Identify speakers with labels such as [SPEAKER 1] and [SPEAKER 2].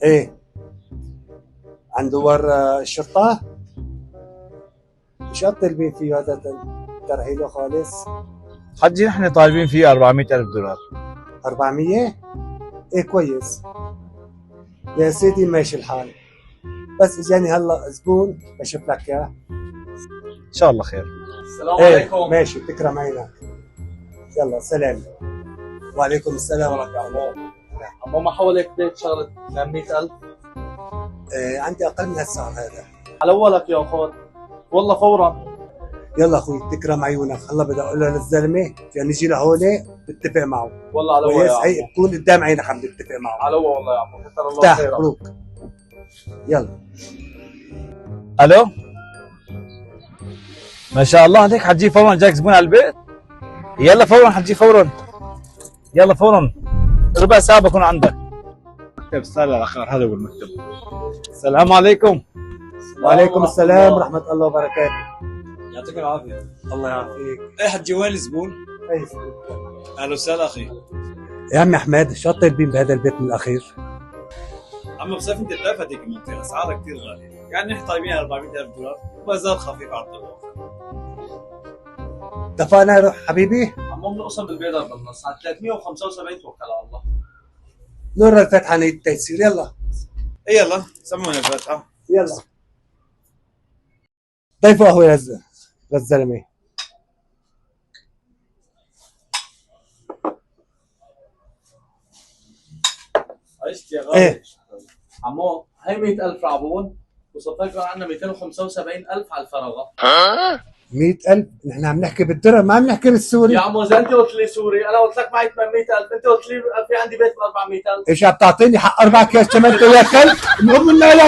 [SPEAKER 1] ايه عند دوار الشرطة. مش طالبين فيه هذا ترحيله خالص.
[SPEAKER 2] حجي نحن طالبين فيه 400,000 دولار.
[SPEAKER 1] 400؟ ايه كويس يا سيدي، ماشي الحال. بس اجاني هلا زبون بشوف لك اياه.
[SPEAKER 2] ان شاء الله خير.
[SPEAKER 3] السلام
[SPEAKER 1] ايه
[SPEAKER 3] عليكم.
[SPEAKER 1] ماشي، تكرم عينك. يلا سلام. وعليكم السلام ورحمة
[SPEAKER 3] يا
[SPEAKER 1] الله.
[SPEAKER 3] عمو. عمو ما حولك بيت شغلة 800,000
[SPEAKER 1] إيه عندي اقل من هالسعر هذا.
[SPEAKER 3] على اولك يا اخوي، والله فورا.
[SPEAKER 1] يلا اخوي تكرم عيونك. هلا بدي اقول له للزلمه يعني نجي لهون بتفق معه.
[SPEAKER 3] والله على
[SPEAKER 1] كويس،
[SPEAKER 3] يا
[SPEAKER 1] هي
[SPEAKER 3] عمو.
[SPEAKER 1] تكون قدام عينك عم بتفق معه.
[SPEAKER 3] على والله يا عمو، كثر الله
[SPEAKER 1] افتح
[SPEAKER 3] خيرك.
[SPEAKER 1] مبروك. يلا.
[SPEAKER 2] الو، ما شاء الله عليك، حتجي فورا، جاك زبون على البيت. يلا فورا حتجي فورا، يلا فورا، ربع ساعة بكون عندك. مكتب سالة الأخير، هذا هو المكتب. السلام عليكم.
[SPEAKER 1] وعليكم السلام ورحمه الله وبركاته.
[SPEAKER 4] يعطيك العافية.
[SPEAKER 1] الله يعافيك.
[SPEAKER 4] ايه حجي وين الزبون؟
[SPEAKER 1] أي.
[SPEAKER 4] اهلا وسهلا اخي.
[SPEAKER 1] يا عمي احمد، شو طالبين بهذا البيت من الاخير؟
[SPEAKER 4] عم بصيف انت بتعرف هذيك المنطقة اسعارها كثير غالية، يعني نحن طالبين 400,000 دولار وبازار خفيف على الطرق.
[SPEAKER 1] اتفقنا روح حبيبي.
[SPEAKER 3] عمو بنقسم بالبيضة بالنص على 375. توكل على الله.
[SPEAKER 1] نور الفتحه نية التيسير. يلا
[SPEAKER 4] ايه يلا سمونا الفاتحة.
[SPEAKER 1] يلا. ضيفوا قهوه للزلمه.
[SPEAKER 3] عشت يا غالي.
[SPEAKER 1] ايه
[SPEAKER 3] عمو هي 100,000 رعبون، وصفيكم عندنا 275,000 على الفراغة.
[SPEAKER 1] 100,000؟ نحن عم نحكي بالدرهم، ما عم نحكي بالسوري.
[SPEAKER 3] يا عمو اذا انت قلت لي سوري، انا قلت لك معي 800,000، انت قلت لي في عندي بيت ب 400,000.
[SPEAKER 1] ايش عم تعطيني حق 4 كاس كمان يا كلب؟ المهم انه لا